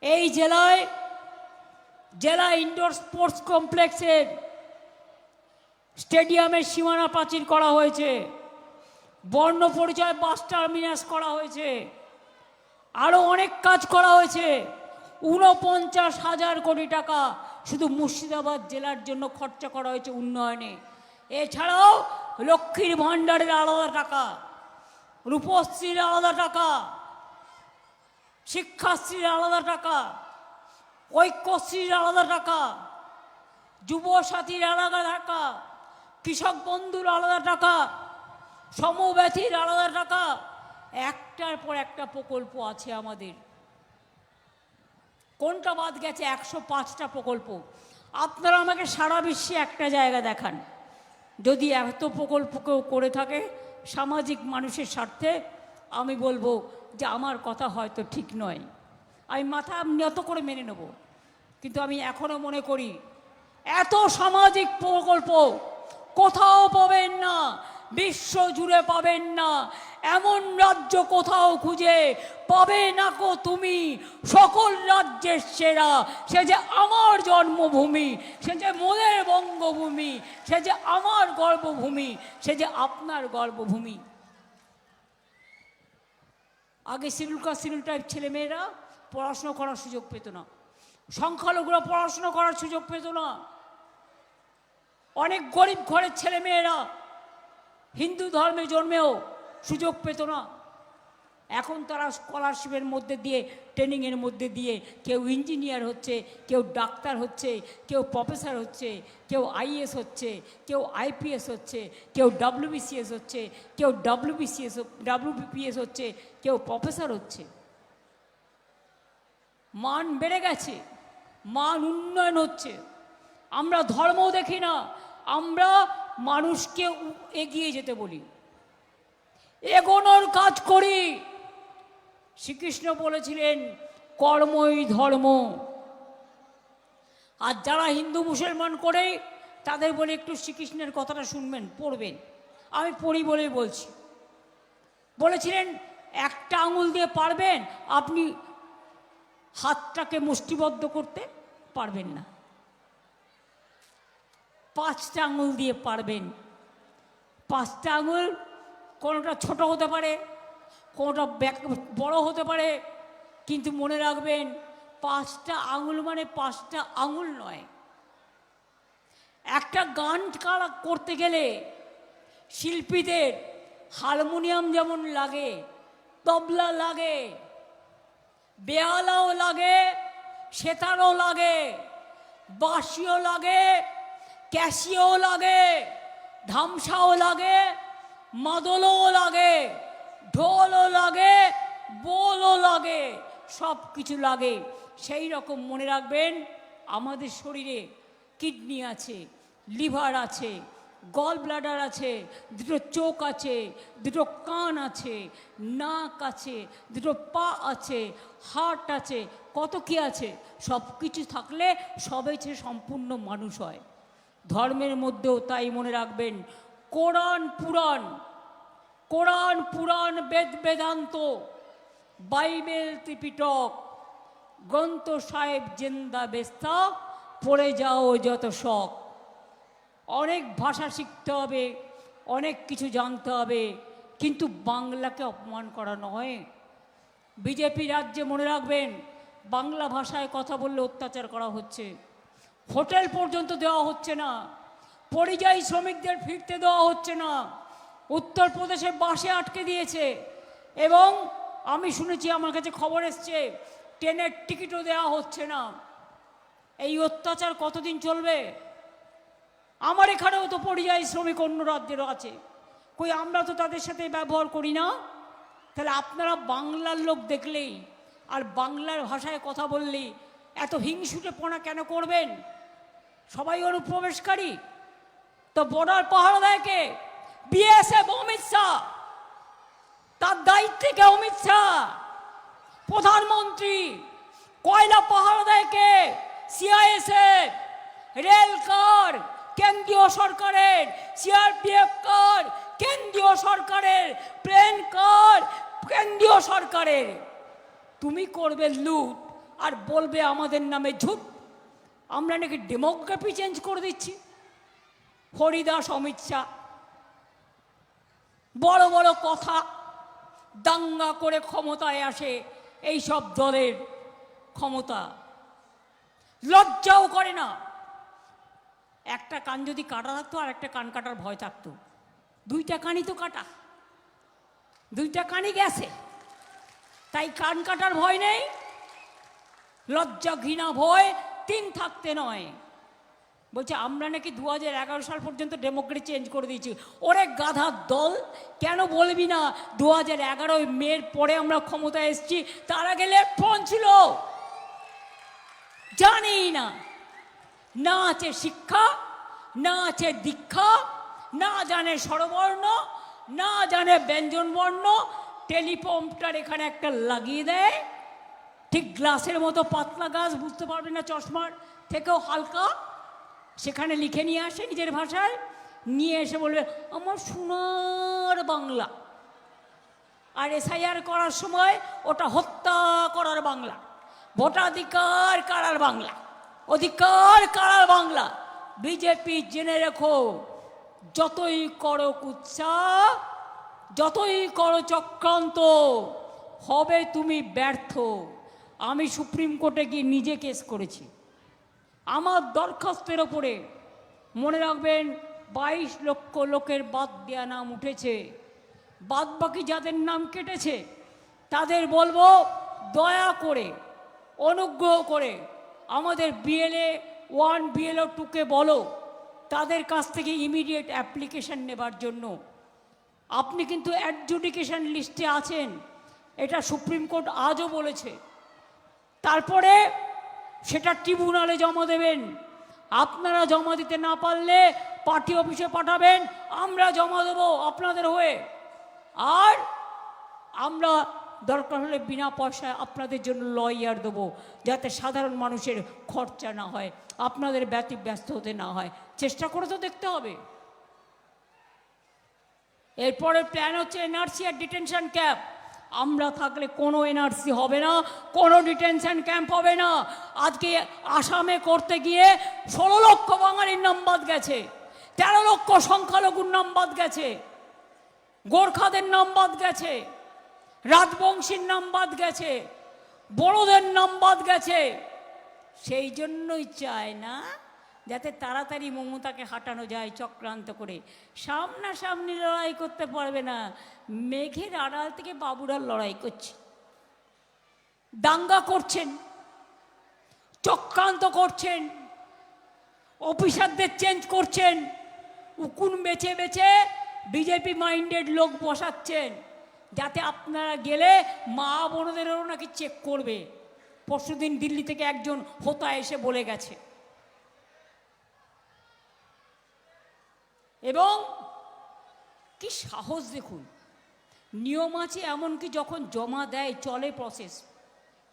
এই জেলা ইনডোর স্পোর্টস কমপ্লেক্সের স্টেডিয়ামের সীমানা প্রাচীর করা হয়েছে। বর্ণ পরিচয় বাস টার্মিনাস করা হয়েছে। আরও অনেক কাজ করা হয়েছে। 49,000 কোটি টাকা শুধু মুর্শিদাবাদ জেলার জন্য খরচা করা হয়েছে উন্নয়নে। এছাড়াও লক্ষ্মীর ভাণ্ডারের আলাদা টাকা, রূপশ্রীর আলাদা টাকা, শিক্ষাশ্রীর আলাদা টাকা, ঐক্যশ্রীর আলাদা টাকা, যুবসাথীর আলাদা টাকা, কৃষক বন্ধুর আলাদা টাকা, সমব্যথীর আলাদা টাকা। একটার পর একটা প্রকল্প আছে আমাদের। কোনটা বাদ গেছে? 105টা প্রকল্প। আপনারা আমাকে সারা বিশ্বে একটা জায়গা দেখান যদি এত প্রকল্প কেউ করে থাকে সামাজিক মানুষের স্বার্থে, আমি বলবো যে আমার কথা হয়তো ঠিক নয়, আমি মাথা নত করে মেনে নেব। কিন্তু আমি এখনও মনে করি এত সামাজিক প্রকল্প কোথাও পাবেন না, বিশ্ব জুড়ে পাবেন না। এমন রাজ্য কোথাও খুঁজে পাবে না কো তুমি, সকল রাজ্যের সেরা। সে যে আমার জন্মভূমি, সে যে মোদের বঙ্গভূমি, সে যে আমার গর্বভূমি, সে যে আপনার গর্বভূমি। আগে শিডিউল কাস্ট শিডিউল ট্রাইব ছেলেমেয়েরা পড়াশুনো করার সুযোগ পেত না, সংখ্যালঘুরা পড়াশুনো করার সুযোগ পেত না, অনেক গরিব ঘরের ছেলেমেয়েরা হিন্দু ধর্মে জন্মেও সুযোগ পেত না। এখন তারা স্কলারশিপের মধ্যে দিয়ে, ট্রেনিংয়ের মধ্যে দিয়ে কেউ ইঞ্জিনিয়ার হচ্ছে, কেউ ডাক্তার হচ্ছে, কেউ প্রফেসর হচ্ছে, কেউ আইএস হচ্ছে, কেউ আইপিএস হচ্ছে, কেউ ডব্লিউবিসিএস হচ্ছে, কেউ ডব্লিউবিপিএস হচ্ছে, কেউ প্রফেসর হচ্ছে। মান বেড়ে গেছে, মান উন্নয়ন হচ্ছে। আমরা ধর্ম দেখি না, আমরা মানুষকে এগিয়ে যেতে বলি, এগোনোর কাজ করি। শ্রীকৃষ্ণ বলেছিলেন কর্মই ধর্ম। আর যারা হিন্দু মুসলমান করে তাদের বলে একটু শ্রীকৃষ্ণের কথাটা শুনবেন, পড়বেন। আমি পড়ি বলেই বলছি। বলেছিলেন একটা আঙুল দিয়ে পারবেন, আপনি হাতটাকে মুষ্টিবদ্ধ করতে পারবেন না, 5টা আঙুল দিয়ে পারবেন। 5টা আঙুল কোনোটা ছোট হতে পারে, কোনোটা বড় হতে পারে, কিন্তু মনে রাখবেন 5টা আঙুল মানে 5টা আঙুল নয়। একটা গান করতে গেলে শিল্পীদের হারমোনিয়াম যেমন লাগে, তবলা লাগে, বেহালাও লাগে, সেতারও লাগে, বাঁশিও লাগে, ক্যাসিও লাগে, ধামসাও লাগে, মাদলও লাগে, ঢোলও লাগে, বোলও লাগে, সব কিছু লাগে। সেই রকম মনে রাখবেন আমাদের শরীরে কিডনি আছে, লিভার আছে, গল ব্লাডার আছে, 2টো চোখ আছে, 2টো কান আছে, নাক আছে, 2টো পা আছে, হার্ট আছে, কত কি আছে। সব কিছু থাকলে সবাই সে সম্পূর্ণ মানুষ হয়। ধর্মের মধ্যেও তাই মনে রাখবেন কোরআন পুরাণ, বেদ বেদান্ত, বাইবেল ত্রিপিটক, গ্রন্থ সাহেব জিন্দা বেস্তা, পড়ে যাও যত শখ। অনেক ভাষা শিখতে হবে, অনেক কিছু জানতে হবে, কিন্তু বাংলাকে অপমান করা নয়। বিজেপি রাজ্যে মনে রাখবেন, বাংলা ভাষায় কথা বললে অত্যাচার করা হচ্ছে, হোটেল পর্যন্ত দেওয়া হচ্ছে না, পরিযায়ী শ্রমিকদের ফিরতে দেওয়া হচ্ছে না, উত্তরপ্রদেশে বাসে আটকে দিয়েছে, এবং আমি শুনেছি, আমার কাছে খবর এসছে, ট্রেনের টিকিটও দেওয়া হচ্ছে না। এই অত্যাচার কতদিন চলবে? আমার এখানেও তো পরিযায়ী শ্রমিক অন্য রাজ্যেরও আছে, কই আমরা তো তাদের সাথে ব্যবহার করি না? তাহলে আপনারা বাংলার লোক দেখলেই আর বাংলার ভাষায় কথা বললেই এত হিংসুটেপনা কেন করবেন? সবাই অনুপ্রবেশকারী, তো বর্ডার পাহারা দেয় কে? বিএসএফ, অমিত শাহ। তার দায়িত্বে কে? অমিত শাহ। প্রধানমন্ত্রী। কয়লা পাহারা দেয় কে? সিআইএসএফ। রেল কার কেন্দ্রীয় সরকারের, সিআরপিএফ কার কেন্দ্রীয় সরকারের, প্লেন কার কেন্দ্রীয় সরকারের। তুমি করবে লুট আর বলবে আমাদের নামে ঝুট। আমরা নাকি ডেমোগ্রাফি চেঞ্জ করে দিচ্ছি। হরিদাস, অমিত শাহ বড় বড় কথা, দাঙ্গা করে ক্ষমতায় আসে এই সব দলের ক্ষমতা, লজ্জাও করে না। একটা কান যদি কাটা থাকতো আর একটা কান কাটার ভয় থাকতো, দুইটা কানই তো কাটা, দুইটা কানই গেছে, তাই কান কাটার ভয় নেই। লজ্জা, ঘৃণা, ভয় তিন থাকতে নয়। বলছে আমরা নাকি 2011 সাল পর্যন্ত ডেমোক্রেসি চেঞ্জ করে দিয়েছি। ওরে গাধার দল, কেন বলবি না 2011 মের পরে আমরা ক্ষমতায় এসেছি, তার আগে লেফট ফ্রন্ট ছিল? জানি না, না আছে শিক্ষা, না আছে দীক্ষা, না জানে স্বরবর্ণ, না জানে ব্যঞ্জন বর্ণ। টেলিপ্রম্পটার এখানে একটা লাগিয়ে দেয়, ঠিক গ্লাসের মতো পাতলা গাছ, বুঝতে পারবে না, চশমার থেকেও হালকা, সেখানে লিখে নিয়ে আসে নিজের ভাষায়, নিয়ে এসে বলবে আমার সোনার বাংলা। আর এসআইআর করার সময় ওটা হত্যা করার বাংলা, ভোটাধিকার কারার বাংলা, অধিকার কারার বাংলা। বিজেপি জেনে রেখো, যতই করো কুৎসা, যতই করো চক্রান্ত, হবে তুমি ব্যর্থ। আমি সুপ্রিম কোর্টে গিয়ে নিজে কেস করেছি। আমার দরখাস্তের ওপরে মনে রাখবেন 22 লক্ষ লোকের বাদ দেওয়া নাম উঠেছে। বাদ বাকি যাদের নাম কেটেছে তাদের বলবো, দয়া করে, অনুগ্রহ করে আমাদের বিএলএ 1, বিএলএ 2কে বলো তাদের কাছ থেকে ইমিডিয়েট অ্যাপ্লিকেশন নেবার জন্য। আপনি কিন্তু অ্যাডজুডিকেশন লিস্টে আছেন, এটা সুপ্রিম কোর্ট আজও বলেছে। তারপরে সেটা ট্রিব্যুনালে জমা দেবেন। আপনারা জমা দিতে না পারলে পার্টি অফিসে পাঠাবেন, আমরা জমা দেবো আপনাদের হয়ে। আর আমরা দরকার হলে বিনা পয়সায় আপনাদের জন্য লয়ার দেবো, যাতে সাধারণ মানুষের খরচা না হয়, আপনাদের ব্যস্ত হতে না হয়। চেষ্টা করে তো দেখতে হবে। এরপরে প্ল্যান হচ্ছে এনআরসি আর ডিটেনশন ক্যাম্প। আমরা থাকলে কোনো এনআরসি হবে না, কোনো ডিটেনশন ক্যাম্প হবে না। আজকে আসামে করতে গিয়ে 16 লক্ষ বাঙালির নাম বাদ গেছে, 13 লক্ষ সংখ্যালঘুর নাম বাদ গেছে, গোর্খাদের নাম বাদ গেছে, রাজবংশীর নাম বাদ গেছে, বড়োদের নাম বাদ গেছে। সেই জন্যই চায় না যাতে তাড়াতাড়ি মমতাকে হাঁটানো যায় চক্রান্ত করে। সামনাসামনি লড়াই করতে পারবে না, মেঘের আড়াল থেকে বাবুরা লড়াই করছে, দাঙ্গা করছেন, চক্রান্ত করছেন, অফিসারদের চেঞ্জ করছেন, উকুন বেছে বেছে বিজেপি মাইন্ডেড লোক বসাচ্ছেন, যাতে আপনারা গেলে মা বোনদেরও নাকি চেক করবে। পরশুদিন দিল্লি থেকে একজন হোতা এসে বলে গেছে। এবং কি সাহস দেখুন, নিয়ম আছে, এমনকি যখন জমা দেয় চলে প্রসেস।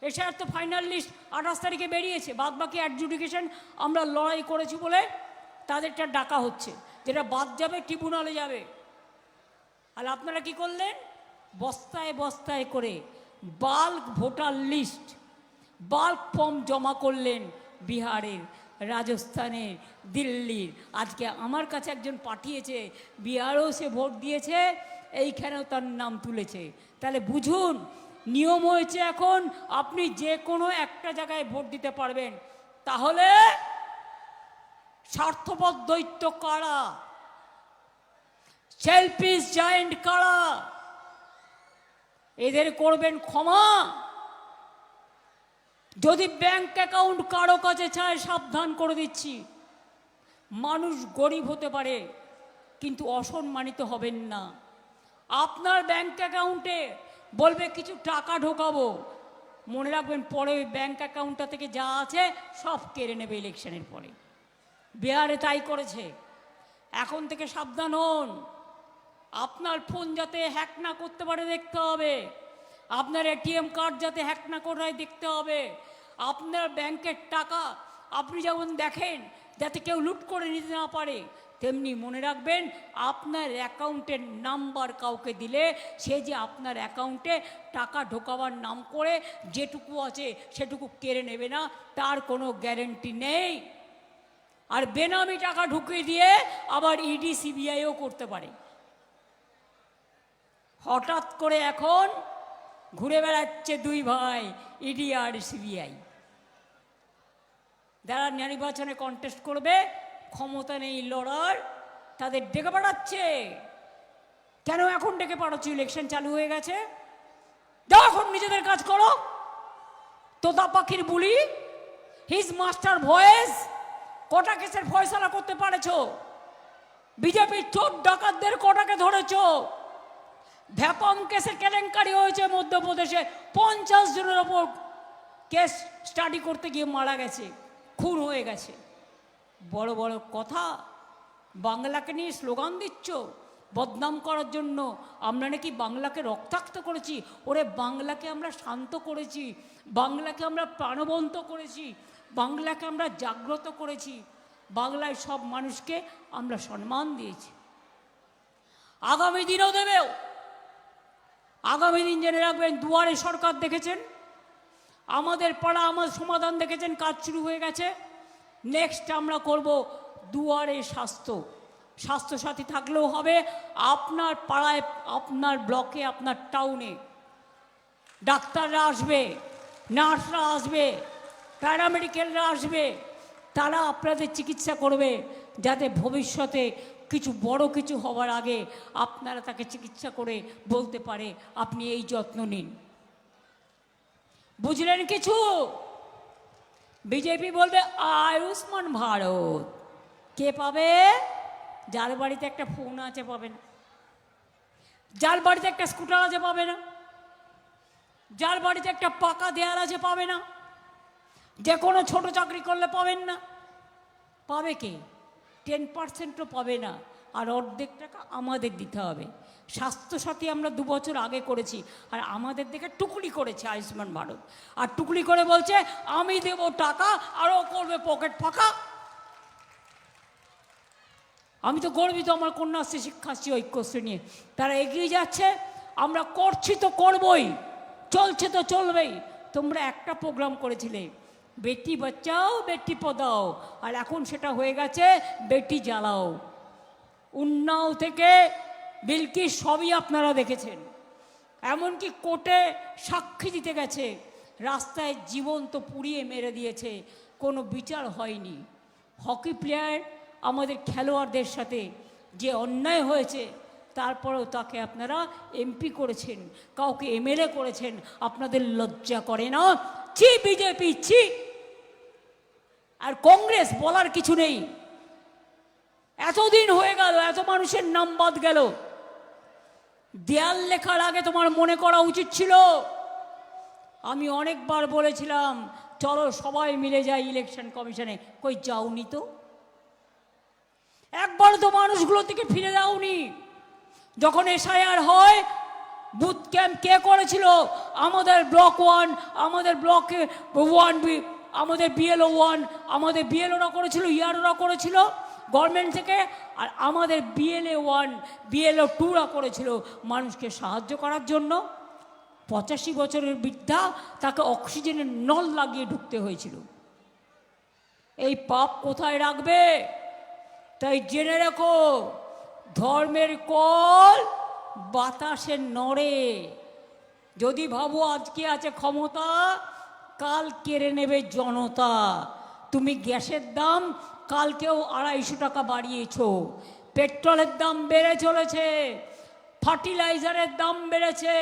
এছাড়া তো ফাইনাল লিস্ট 28 তারিখে বেরিয়েছে, বাদ বাকি অ্যাডজুডিকেশন আমরা লড়াই করেছি বলে তাদেরটা ডাকা হচ্ছে, যেটা বাদ যাবে ট্রিব্যুনালে যাবে। আর আপনারা কি করলেন? বস্তায় বস্তায় করে bulk voter list, bulk form জমা করলেন বিহারের, রাজস্থানের, দিল্লির। আজকে আমার কাছে একজন পাঠিয়েছে, বিহারেও সে ভোট দিয়েছে, এইখানেও তার নাম তুলেছে। তাহলে বুঝুন, নিয়ম হয়েছে এখন আপনি যে কোনো একটা জায়গায় ভোট দিতে পারবেন। তাহলে স্বার্থপর দৈত্য কারা, সেলফিশ জায়েন্ট কারা, এদের করবেন ক্ষমা? যদি ব্যাংক অ্যাকাউন্ট কারো কাছে চায়, সাবধান করে দিচ্ছি, মানুষ গরিব হতে পারে কিন্তু অসম্মানিত হবেন না। আপনার ব্যাংক অ্যাকাউন্টে বলবে কিছু টাকা ঢোকাবো, মনে রাখবেন পরে ওই ব্যাংক অ্যাকাউন্টটা থেকে যা আছে সব কেড়ে নেবে ইলেকশনের পরে। বিহারে তাই করেছে। এখন থেকে সাবধান হন। আপনার ফোন যাতে হ্যাক না করতে পারে দেখতে হবে, আপনার এটিএম কার্ড যাতে হ্যাক না করে দেখতে হবে, আপনার ব্যাংকের টাকা আপনি যেমন দেখেন যাতে কেউ লুট করে নিতে না পারে, তেমনি মনে রাখবেন আপনার অ্যাকাউন্টের নাম্বার কাউকে দিলে সে যে আপনার অ্যাকাউন্টে টাকা ঢোকাবার নাম করে যেটুকু আছে সেটুকু কেড়ে নেবে না, তার কোনো গ্যারেন্টি নেই। আর বেনামি টাকা ঢুকিয়ে দিয়ে আবার ইডি সিবিআইও করতে পারে। হঠাৎ করে এখন ঘুরে বেড়াচ্ছে দুই ভাই, ইডি আর সিবিআই। যারা নির্বাচনে কন্টেস্ট করবে, ক্ষমতা নেই লড়ার, তাদের ডেকে পাঠাচ্ছে। কেন এখন ডেকে পাঠাচ্ছ? ইলেকশন চালু হয়ে গেছে, যাও এখন নিজেদের কাজ করো। তোতা পাখির বুলি, হিজ মাস্টার ভয়েস, কটা কেসের ফয়সালা করতে পারেছ? বিজেপির চোর ডাকাতদের কটাকে ধরেছ? ভ্যাপম কেসের কেলেঙ্কারি হয়েছে মধ্যপ্রদেশে, 50 জনের ওপর কেস স্টাডি করতে গিয়ে মারা গেছে, খুন হয়ে গেছে। বড় বড় কথা, বাংলাকে নিয়ে স্লোগান দিচ্ছ বদনাম করার জন্য। আমরা নাকি বাংলাকে রক্তাক্ত করেছি? ওরে বাংলাকে আমরা শান্ত করেছি, বাংলাকে আমরা প্রাণবন্ত করেছি, বাংলাকে আমরা জাগ্রত করেছি, বাংলায় সব মানুষকে আমরা সম্মান দিয়েছি, আগামী দিনও দেবেও। আগামী দিন জেনে রাখবেন, দুয়ারে সরকার দেখেছেন, আমাদের পাড়া আমার সমাধান দেখেছেন, কাজ শুরু হয়ে গেছে। নেক্সট আমরা করব দুয়ারে স্বাস্থ্য। স্বাস্থ্যসাথী থাকলেও হবে আপনার পাড়ায়, আপনার ব্লকে, আপনার টাউনে। ডাক্তাররা আসবে, নার্সরা আসবে, প্যারামেডিক্যালরা আসবে, তারা আপনাদের চিকিৎসা করবে, যাতে ভবিষ্যতে কিছু বড় কিছু হওয়ার আগে আপনারা তাকে চিকিৎসা করে বলতে পারে আপনি এই যত্ন নিন। বুঝলেন কিছু? বিজেপি বলবে আয়ুষ্মান ভারত। কে পাবে? যার বাড়িতে একটা ফোন আছে পাবে না, যার বাড়িতে একটা স্কুটার আছে পাবে না, যার বাড়িতে একটা পাকা দেয়াল আছে পাবে না, যে কোনো ছোট চাকরি করলে পাবেন না। পাবে কে? 10%ও পাবে না, আর অর্ধেক টাকা আমাদের দিতে হবে। স্বাস্থ্যসাথী আমরা 2 বছর আগে করেছি, আর আমাদের দেখে টুকলি করেছে আয়ুষ্মান ভারত, আর টুকলি করে বলছে আমি দেব টাকা, আরও করবে পকেট ফাঁকা। আমি তো গর্বিত আমার কন্যাশ্রী শিক্ষাশ্রী ঐক্যশ্রী নিয়ে। তারা এগিয়ে যাচ্ছে, আমরা করছি তো করবই, চলছে তো চলবেই। তোমরা একটা প্রোগ্রাম করেছিলে, বেটি বাঁচাও বেটি পড়াও, আর এখন সেটা হয়ে গেছে বেটি জ্বালাও। উন্নাও থেকে বিলকিস সবই আপনারা দেখেছেন, এমনকি কোর্টে সাক্ষী দিতে গেছে, রাস্তায় জীবন্ত পুড়িয়ে মেরে দিয়েছে, কোনো বিচার হয়নি। হকি প্লেয়ার আমাদের খেলোয়াড়দের সাথে যে অন্যায় হয়েছে, তারপরেও তাকে আপনারা এমপি করেছেন, কাউকে এমএলএ করেছেন, আপনাদের লজ্জা করে না? ছি বিজেপি, ছি। আর কংগ্রেস বলার কিছু নেই, এতদিন হয়ে গেল, এত মানুষের নাম বাদ গেল, দেয়াল লেখার আগে তোমার মনে করা উচিত ছিল। আমি অনেকবার বলেছিলাম চলো সবাই মিলে যাই ইলেকশন কমিশনে, কই যাওনি তো? একবার তো মানুষগুলো থেকে ফিরে যাওনি। যখন এসআইআর হয়, বুথ ক্যাম্প কে করেছিল? আমাদের ব্লক 1, আমাদের ব্লকে 1B, আমাদের BLO 1, আমাদের BLOরা করেছিল, ইয়াররা করেছিল গভর্নমেন্ট থেকে, আর আমাদের BLA 1, BLO 2রা করেছিল মানুষকে সাহায্য করার জন্য। 85 বছরের বৃদ্ধা, তাকে অক্সিজেনের নল লাগিয়ে ঢুকতে হয়েছিল। এই পাপ কোথায় রাখবে? তাই জেনে রেখো, ধর্মের কল বাতাসে নড়ে। যদি ভাবো আজকে আছে ক্ষমতা, কাল কেড়ে নেবে জনতা। তুমি গ্যাসের দাম কালকেও 250 টাকা বাড়িয়েছ, পেট্রোলের দাম বেড়ে চলেছে, ফার্টিলাইজারের দাম বেড়েছে,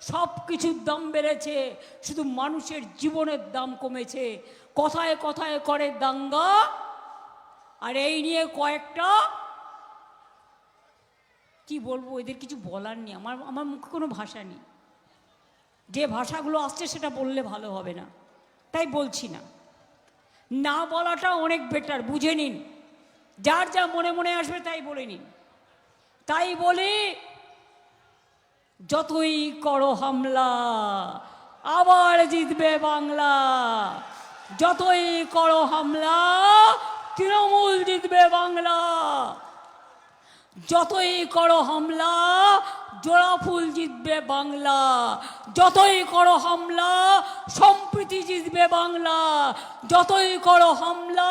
সব কিছুর দাম বেড়েছে, শুধু মানুষের জীবনের দাম কমেছে। কথায় কথায় করে দাঙ্গা, আর এই নিয়ে কয়েকটা কি বলবো, এদের কিছু বলার নেই। আমার মুখে কোনো ভাষা নেই। যে ভাষাগুলো আসছে সেটা বললে ভালো হবে না, তাই বলছি না। না বলাটা অনেক বেটার, বুঝে নিন। যার যা মনে মনে আসবে তাই বলে নিন। তাই বলি, যতই করো হামলা আবার জিতবে বাংলা। যতই করো হামলা তৃণমূল জিতবে বাংলা। যতই করো হামলা জোড়াফুল জিতবে বাংলা। যতই করো হামলা সম্প্রীতি জিতবে বাংলা। যতই করো হামলা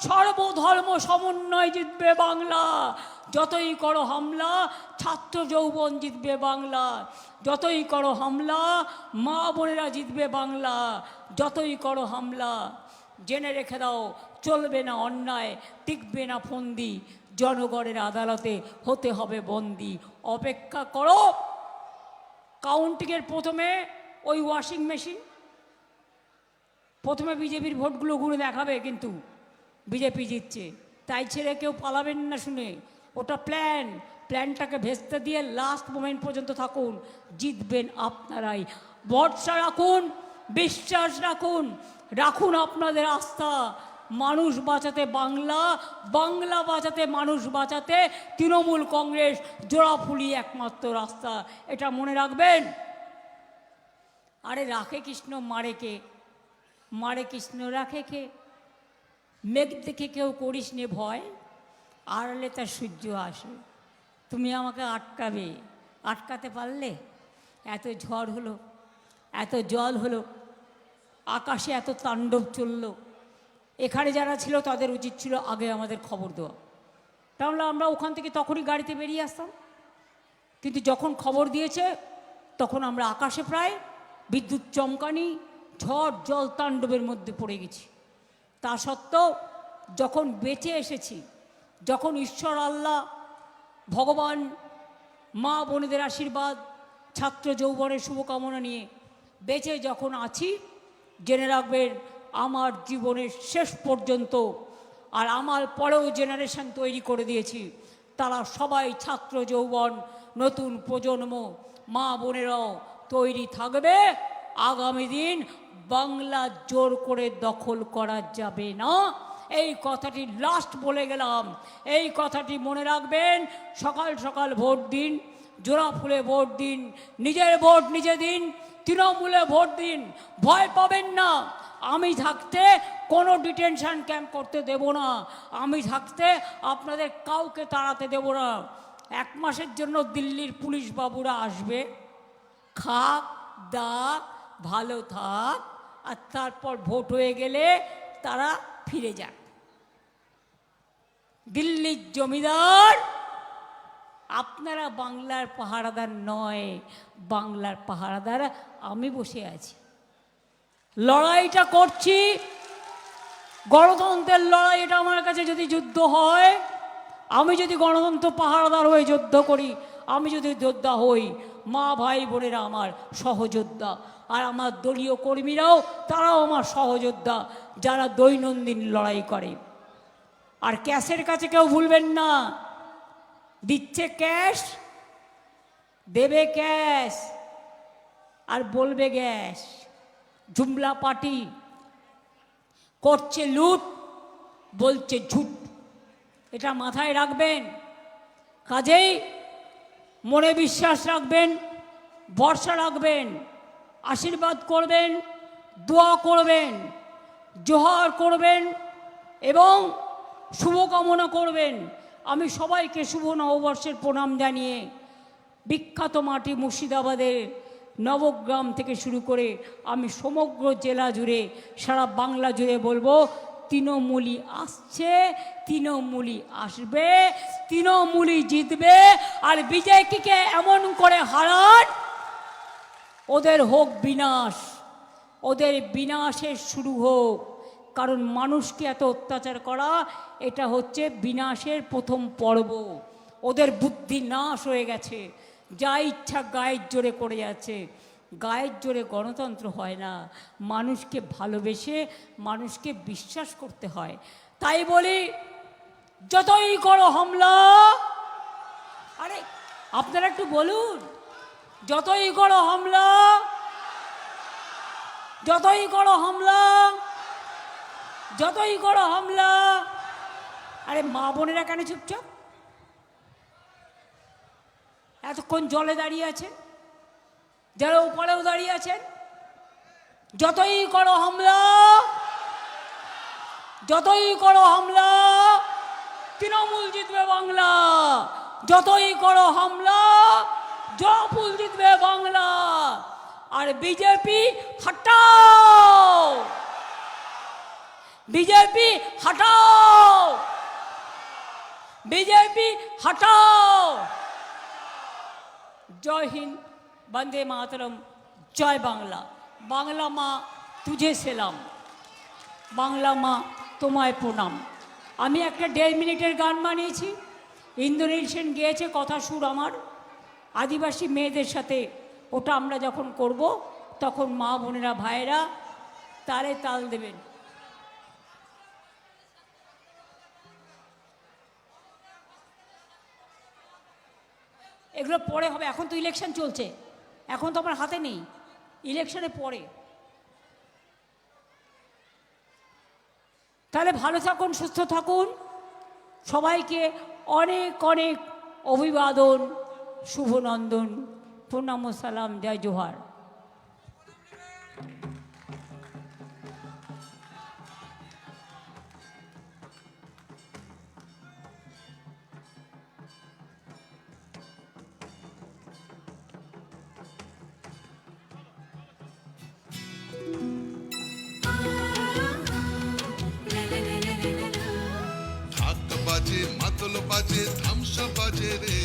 সর্বধর্ম সমন্বয় জিতবে বাংলা। যতই করো হামলা ছাত্র যৌবন জিতবে বাংলা। যতই করো হামলা মা বোনেরা জিতবে বাংলা। যতই করো হামলা জেনে রেখে দাও, চলবে না অন্যায়, টিকবে না ফন্দি, জনগণের আদালতে হতে হবে বন্দি। অপেক্ষা করো। কাউন্টিংয়ের প্রথমে ওই ওয়াশিং মেশিন, প্রথমে বিজেপির ভোটগুলো ঘুরে দেখাবে, কিন্তু বিজেপি জিতছে, তাই ছেড়ে কেউ পালাবেন না শুনে। ওটা প্ল্যানটাকে ভেস্তে দিয়ে লাস্ট মোমেন্ট পর্যন্ত থাকুন, জিতবেন আপনারাই। ভরসা রাখুন, বিশ্বাস রাখুন, রাখুন আপনাদের আস্থা। মানুষ বাঁচাতে বাংলা, বাংলা বাঁচাতে মানুষ বাঁচাতে তৃণমূল কংগ্রেস জোড়াফুলি একমাত্র রাস্তা, এটা মনে রাখবেন। আরে রাখে কৃষ্ণ মারে কে? মারে কৃষ্ণ রাখে কে? মেঘ দেখে কেউ করিস নে ভয়, আড়ালে তার সূর্য আসে। তুমি আমাকে আটকাবে, আটকাতে পারলে? এত ঝড় হলো, এত জল হলো, আকাশে এত তাণ্ডব চলল, এখানে যারা ছিল তাদের উচিত ছিল আগে আমাদের খবর দেওয়া, তাহলে আমরা ওখান থেকে তখনই গাড়িতে বেরিয়ে আসতাম। কিন্তু যখন খবর দিয়েছে তখন আমরা আকাশে প্রায় বিদ্যুৎ চমকানি, ঝড় জল তাণ্ডবের মধ্যে পড়ে গেছি। তা সত্ত্বেও যখন বেঁচে এসেছি, যখন ঈশ্বর আল্লাহ ভগবান মা বোনেদের আশীর্বাদ ছাত্র যৌবনের শুভকামনা নিয়ে বেঁচে যখন আছি, জেনে রাখবেন আমার জীবনের শেষ পর্যন্ত আর আমার পরেও জেনারেশন তৈরি করে দিয়েছি, তারা সবাই ছাত্র যৌবন নতুন প্রজন্ম মা বোনেরাও তৈরি থাকবে। আগামী দিন বাংলা জোর করে দখল করা যাবে না, এই কথাটি লাস্ট বলে গেলাম। এই কথাটি মনে রাখবেন। সকাল সকাল ভোট দিন, জোড়া ফুলে ভোট দিন, নিজের ভোট নিজে দিন, তৃণমূলে ভোট দিন, ভয় পাবেন না। আমি থাকতে কোনো ডিটেনশন ক্যাম্প করতে দেব না, আমি থাকতে আপনাদের কাউকে তাড়াতে দেব না। 1 মাসের জন্য দিল্লির পুলিশ বাবুরা আসবে, খাক দাক ভালো থাক, আর তারপর ভোট হয়ে গেলে তারা ফিরে যাক। দিল্লির জমিদার আপনারা, বাংলার পাহারাদার নয়, বাংলার পাহারাদার আমি বসে আছি। লড়াইটা করছি গণতন্ত্রের লড়াই। এটা আমার কাছে যদি যুদ্ধ হয়, আমি যদি গণতন্ত্র পাহারাদার হয়ে যুদ্ধ করি, আমি যদি যোদ্ধা হই, মা ভাই বোনেরা আমার সহযোদ্ধা, আর আমার দলীয় কর্মীরাও তারাও আমার সহযোদ্ধা, যারা দৈনন্দিন লড়াই করে। আর ক্যাশের কাছে কেউ ভুলবেন না, দিচ্ছে ক্যাশ, দেবে ক্যাশ, আর বলবে গ্যাস। জুমলা পার্টি করছে লুট, বলছে ঝুট, এটা মাথায় রাখবেন। কাজেই মনে বিশ্বাস রাখবেন, ভরসা রাখবেন, আশীর্বাদ করবেন, দোয়া করবেন, জোহার করবেন এবং শুভকামনা করবেন। আমি সবাইকে শুভ নববর্ষের প্রণাম জানিয়ে বিখ্যাত মাটি মুর্শিদাবাদের নবগ্রাম থেকে শুরু করে আমি সমগ্র জেলা জুড়ে, সারা বাংলা জুড়ে বলবো, তৃণমূলই আসছে, তৃণমূলই আসবে, তৃণমূলই জিতবে। আর বিজেপিকে এমন করে হারান ওদের হোক বিনাশ, ওদের বিনাশের শুরু হোক। কারণ মানুষকে এত অত্যাচার করা এটা হচ্ছে বিনাশের প্রথম পর্ব। ওদের বুদ্ধি নাশ হয়ে গেছে, যা ইচ্ছা গায়ের জোরে করে যাচ্ছে। গায়ের জোরে গণতন্ত্র হয় না, মানুষকে ভালোবেসে মানুষকে বিশ্বাস করতে হয়। তাই বলি, যতই করো হামলা, আরে আপনারা একটু বলুন, যতই করো হামলা, যতই করো হামলা, যতই করো হামলা। আরে মা বোনেরা কেন চুপচাপ? এতক্ষণ জলে দাঁড়িয়ে আছেন, যারা উপরেও দাঁড়িয়ে আছেন, যতই করো হামলা, যতই করো হামলা, তৃণমূল জিতবে বাংলা। যতই করো হামলা, জয়ফুল জিতবে বাংলা। আর বিজেপি হটাও, বিজেপি হটাও, বিজেপি হটাও। জয় হিন্দ, বন্দে মাতরম, জয় বাংলা। বাংলা মা তুঝে সেলাম, বাংলা মা তোমায় প্রণাম। আমি একটা 1.5 মিনিটের গান বানিয়েছি, ইন্দ্রনীল সেন গেয়েছে, কথা সুর আমার। আদিবাসী মেয়েদের সাথে ওটা আমরা যখন করব তখন মা বোনেরা ভাইয়েরা তালে তাল দেবেন। এগুলো পরে হবে, এখন তো ইলেকশন চলছে, এখন তো আমার হাতে নেই, ইলেকশনে পরে। তাহলে ভালো থাকুন, সুস্থ থাকুন, সবাইকে অনেক অনেক অভিবাদন, শুভনন্দন, প্রণাম, সালাম, জয় জোহার। মাতল বাজে ধামসা বাজে রে,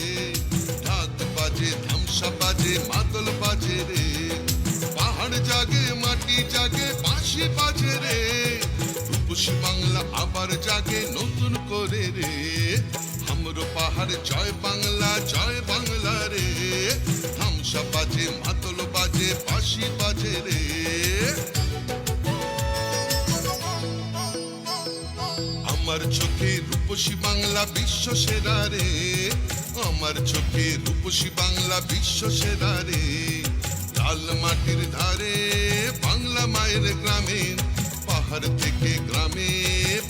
ঢাক বাজে ধামসা বাজে মাতল বাজে রে। পাহাড় জাগে মাটি জাগে বাঁশি বাজে রে, রূপসী বাংলা আবার জাগে নতুন করে রে। হামরো পাহাড় জয় বাংলা রে। ধামসা বাজে মাতল বাজে বাঁশি বাজে রে। আমার চোখে রূপসী বাংলা বিশ্ব সেরা রে, আমার চোখে রূপসী বাংলা বিশ্ব সেরা রে। লাল মাটির ধারে বাংলা মায়ের গ্রামে, পাহাড় থেকে গ্রামে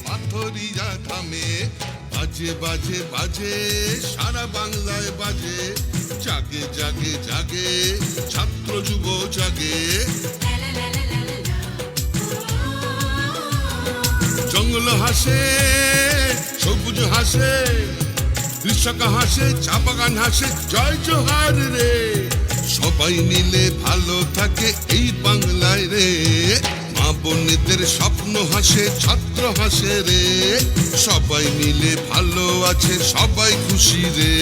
পাথরিয়া থামে। বাজে বাজে বাজে সারা বাংলায় বাজে, জাগে জাগে জাগে ছাত্র যুব জাগে। জঙ্গল হাসে সবুজ হাসে, কৃষক হাসে চা বাগান হাসে, জয় জোহার রে। সবাই মিলে ভালো থাকে এই বাংলায় রে। মা বোনেদের স্বপ্ন হাসে, ছাত্র হাসে রে। সবাই মিলে ভালো আছে, সবাই খুশি রে।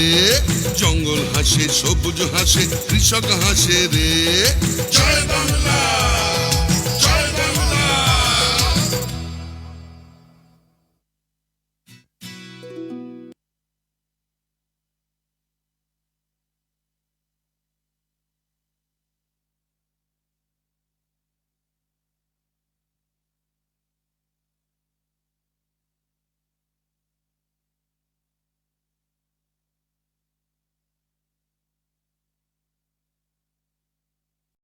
জঙ্গল হাসে সবুজ হাসে, কৃষক হাসে রে। জয় বাংলা।